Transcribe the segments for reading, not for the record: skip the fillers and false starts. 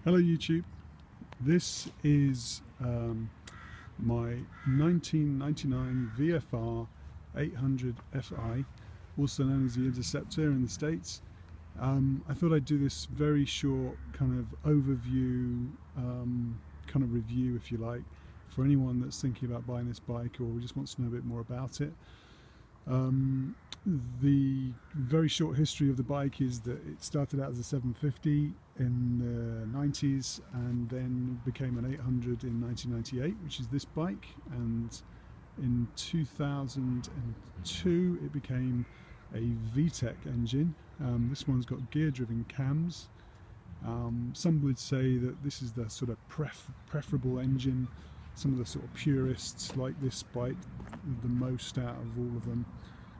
Hello YouTube, this is my 1999 VFR800Fi, also known as the Interceptor in the States. I thought I'd do this very short kind of overview, kind of review if you like, for anyone that's thinking about buying this bike or just wants to know a bit more about it. The very short history of the bike is that it started out as a 750 in the 90s and then became an 800 in 1998, which is this bike, and in 2002 it became a VTEC engine. This one's got gear-driven cams. Some would say that this is the sort of preferable engine. Some of the sort of purists like this bike the most out of all of them,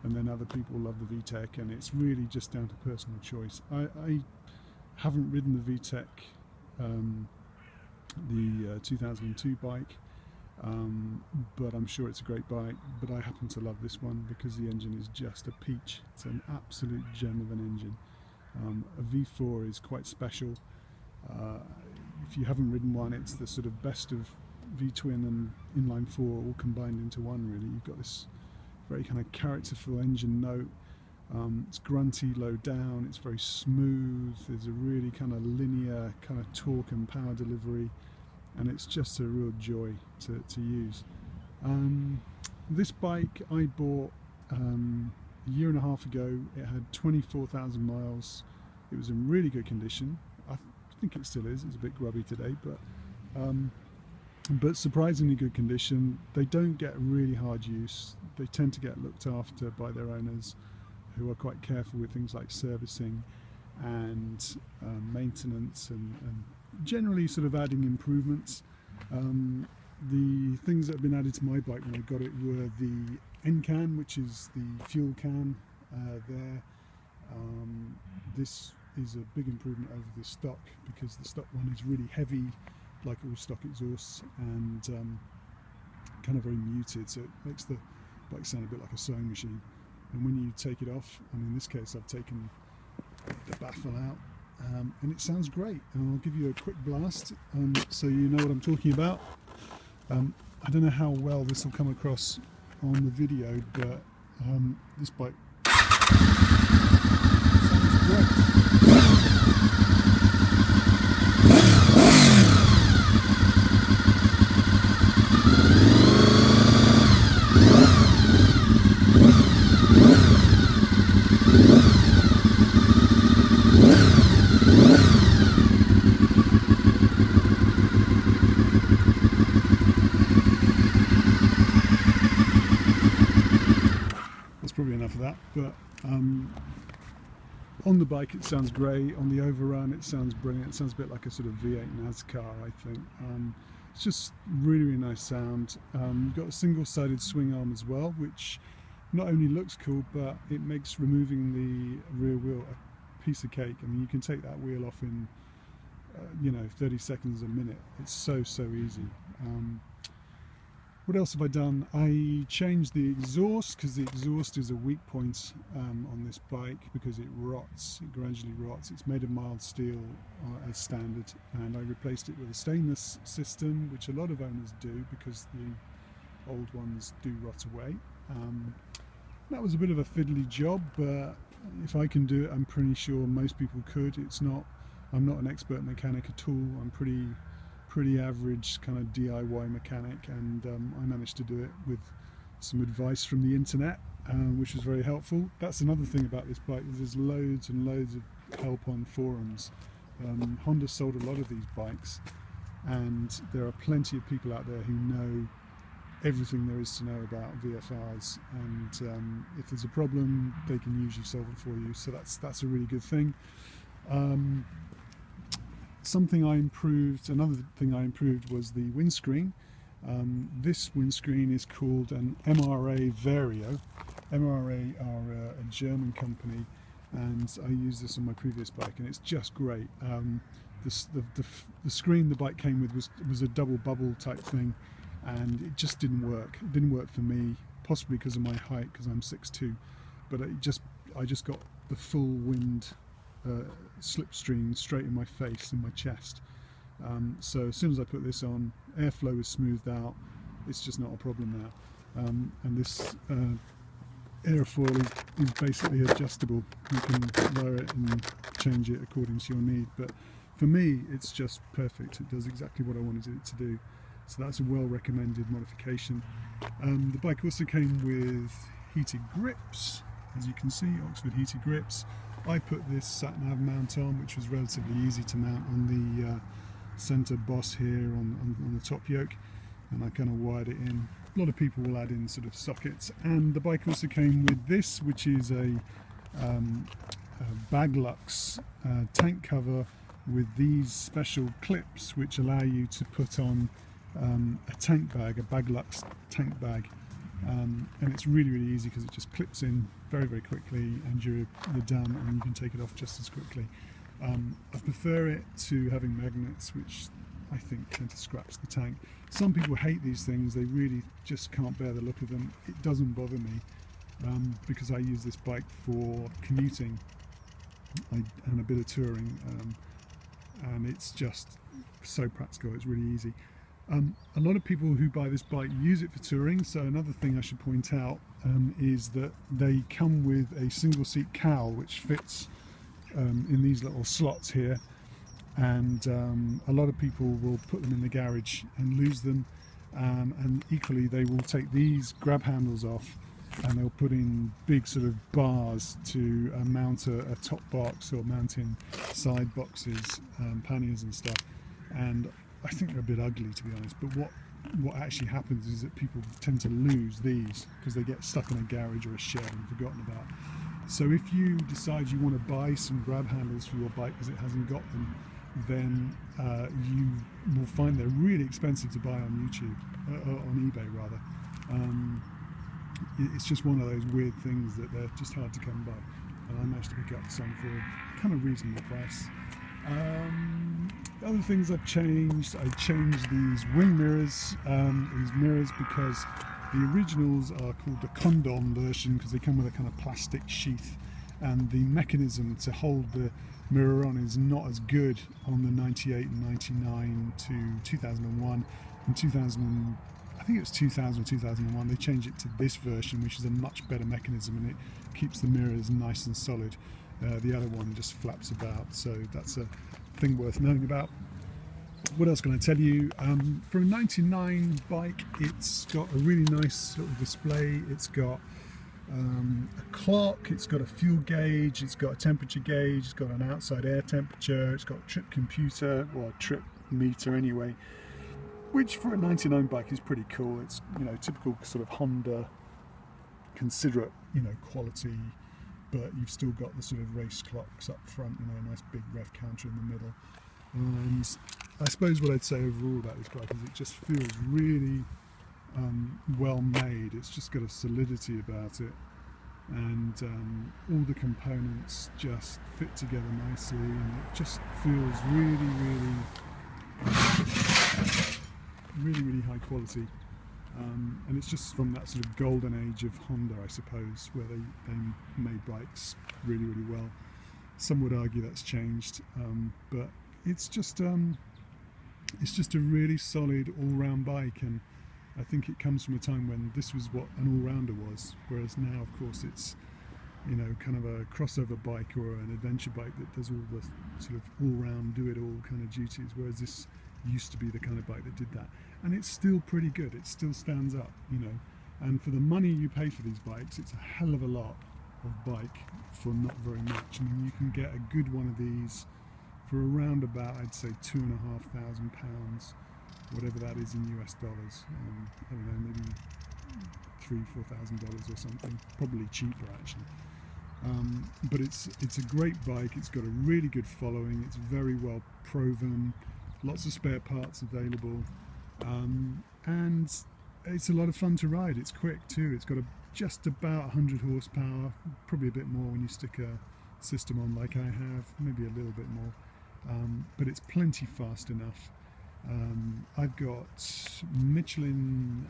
and then other people love the VTEC, and it's really just down to personal choice. I haven't ridden the VTEC, the 2002 bike, but I'm sure it's a great bike. But I happen to love this one because the engine is just a peach. It's an absolute gem of an engine. A V4 is quite special. If you haven't ridden one, it's the sort of best of V-twin and inline 4 all combined into one, really. You've got this very kind of characterful engine note. It's grunty low down, it's very smooth, there's a really kind of linear kind of torque and power delivery, and it's just a real joy to use. This bike I bought a year and a half ago. It had 24,000 miles. It was in really good condition. I think it still is. It's a bit grubby today, but surprisingly good condition. They don't get really hard use. They tend to get looked after by their owners, who are quite careful with things like servicing and maintenance, and generally sort of adding improvements. The things that have been added to my bike when I got it were the N can, which is the fuel can there. This is a big improvement over the stock, because the stock one is really heavy, like all stock exhausts, and kind of very muted, so it makes the bike sound a bit like a sewing machine. And when you take it off, and in this case I've taken the baffle out, and it sounds great. And I'll give you a quick blast so you know what I'm talking about. I don't know how well this will come across on the video, but this bike sounds great. That's probably enough of that, but on the bike it sounds great. On the overrun it sounds brilliant. It sounds a bit like a sort of V8 NASCAR, I think. It's just really nice sound. You've got a single-sided swing arm as well, which not only looks cool, but it makes removing the rear wheel a piece of cake. I mean, you can take that wheel off in 30 seconds, a minute. It's so easy. What else have I done? I changed the exhaust, because the exhaust is a weak point on this bike, because it rots, it gradually rots. It's made of mild steel as standard, and I replaced it with a stainless system, which a lot of owners do because the old ones do rot away. That was a bit of a fiddly job, but if I can do it, I'm pretty sure most people could. I'm not an expert mechanic at all. I'm pretty average kind of DIY mechanic, and I managed to do it with some advice from the internet, which was very helpful. That's another thing about this bike, is there's loads and loads of help on forums. Honda sold a lot of these bikes, and there are plenty of people out there who know everything there is to know about VFRs, and if there's a problem they can usually solve it for you, so that's a really good thing. Another thing I improved was the windscreen. This windscreen is called an MRA Vario. MRA are a German company, and I used this on my previous bike, and it's just great. The screen the bike came with was a double bubble type thing, and it just didn't work. It didn't work for me, possibly because of my height, because I'm 6'2", but I just got the full wind slipstream straight in my face and my chest, So as soon as I put this on, airflow is smoothed out. It's just not a problem now. And this airfoil is basically adjustable. You can lower it and change it according to your need. But for me, it's just perfect. It does exactly what I wanted it to do. So that's a well recommended modification. The bike also came with heated grips, as you can see, Oxford heated grips. I put this sat-nav mount on, which was relatively easy to mount on the centre boss here on the top yoke, and I kind of wired it in. A lot of people will add in sort of sockets, and the bike also came with this, which is a Baglux tank cover with these special clips which allow you to put on a tank bag, a Baglux tank bag, and it's really easy because it just clips in very quickly, and you're done, and you can take it off just as quickly. I prefer it to having magnets, which I think tend to scratch the tank. Some people hate these things, they really just can't bear the look of them. It doesn't bother me because I use this bike for commuting and a bit of touring, and it's just so practical, it's really easy. A lot of people who buy this bike use it for touring, so another thing I should point out is that they come with a single seat cowl which fits in these little slots here, and a lot of people will put them in the garage and lose them, and equally they will take these grab handles off and they'll put in big sort of bars to mount a top box or mount in side boxes, panniers and stuff, and I think they're a bit ugly, to be honest. But what actually happens is that people tend to lose these because they get stuck in a garage or a shed and forgotten about. So if you decide you want to buy some grab handles for your bike because it hasn't got them, then you will find they're really expensive to buy on YouTube, on eBay rather. It's just one of those weird things that they're just hard to come by, and I managed to pick up some for a kind of reasonable price. Other things I've changed, I changed these wing mirrors, because the originals are called the condom version because they come with a kind of plastic sheath, and the mechanism to hold the mirror on is not as good on the 98 and 99 to 2001 and 2000. I think it was 2000 or 2001, they changed it to this version, which is a much better mechanism, and it keeps the mirrors nice and solid. The other one just flaps about, so that's a thing worth knowing about. What else can I tell you? For a 99 bike, it's got a really nice little display. It's got a clock, it's got a fuel gauge, it's got a temperature gauge, it's got an outside air temperature, it's got a trip computer, or a trip meter anyway, which for a 99 bike is pretty cool. It's, you know, typical sort of Honda, considerate, you know, quality, but you've still got the sort of race clocks up front, you know, a nice big rev counter in the middle. And I suppose what I'd say overall about this bike is it just feels really well made. It's just got a solidity about it, and all the components just fit together nicely, and it just feels really high quality. And it's just from that sort of golden age of Honda, I suppose, where they made bikes really well. Some would argue that's changed, but it's just a really solid all-round bike, and I think it comes from a time when this was what an all-rounder was, whereas now, of course, it's, you know, kind of a crossover bike or an adventure bike that does all the sort of all-round, do-it-all kind of duties, whereas this used to be the kind of bike that did that. And it's still pretty good, it still stands up, you know, and for the money you pay for these bikes, it's a hell of a lot of bike for not very much. I mean, you can get a good one of these for around about, I'd say, £2,500, whatever that is in US dollars. I don't know, maybe $3,000–4,000 or something, probably cheaper actually. But it's a great bike. It's got a really good following, it's very well proven, lots of spare parts available, and it's a lot of fun to ride. It's quick too. It's got just about 100 horsepower, probably a bit more when you stick a system on like I have, maybe a little bit more, but it's plenty fast enough. I've got Michelin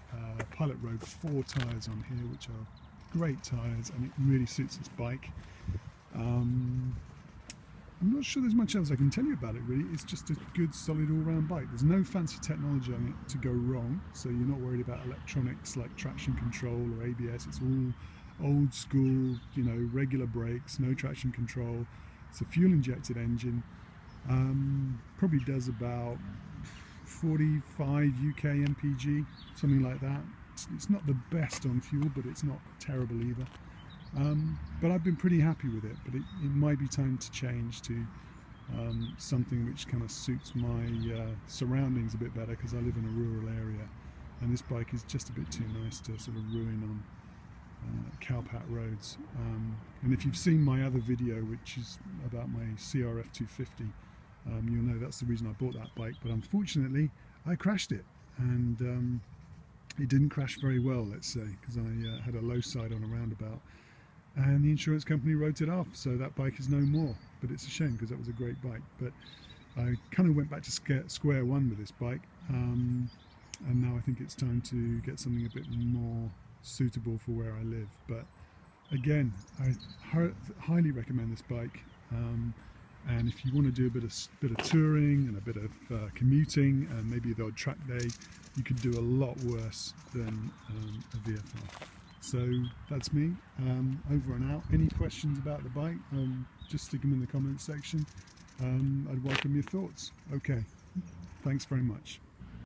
Pilot Road 4 tyres on here, which are great tyres, and it really suits this bike. I'm not sure there's much else I can tell you about it really. It's just a good solid all-round bike. There's no fancy technology on it to go wrong, so you're not worried about electronics like traction control or ABS. It's all old school, you know, regular brakes, no traction control. It's a fuel injected engine. Probably does about 45 UK mpg, something like that. It's not the best on fuel, but it's not terrible either. But I've been pretty happy with it, but it might be time to change to something which kind of suits my surroundings a bit better, because I live in a rural area and this bike is just a bit too nice to sort of ruin on cowpat roads. And if you've seen my other video, which is about my CRF250, you'll know that's the reason I bought that bike. But unfortunately I crashed it, and it didn't crash very well, let's say, because I had a low side on a roundabout, and the insurance company wrote it off, so that bike is no more. But it's a shame, because that was a great bike. But I kind of went back to square one with this bike, and now I think it's time to get something a bit more suitable for where I live. But again, I highly recommend this bike, and if you want to do a bit of touring and a bit of commuting and maybe the odd track day, you could do a lot worse than a VFR. So that's me, over and out. Any questions about the bike, just stick them in the comments section. I'd welcome your thoughts. Okay, thanks very much.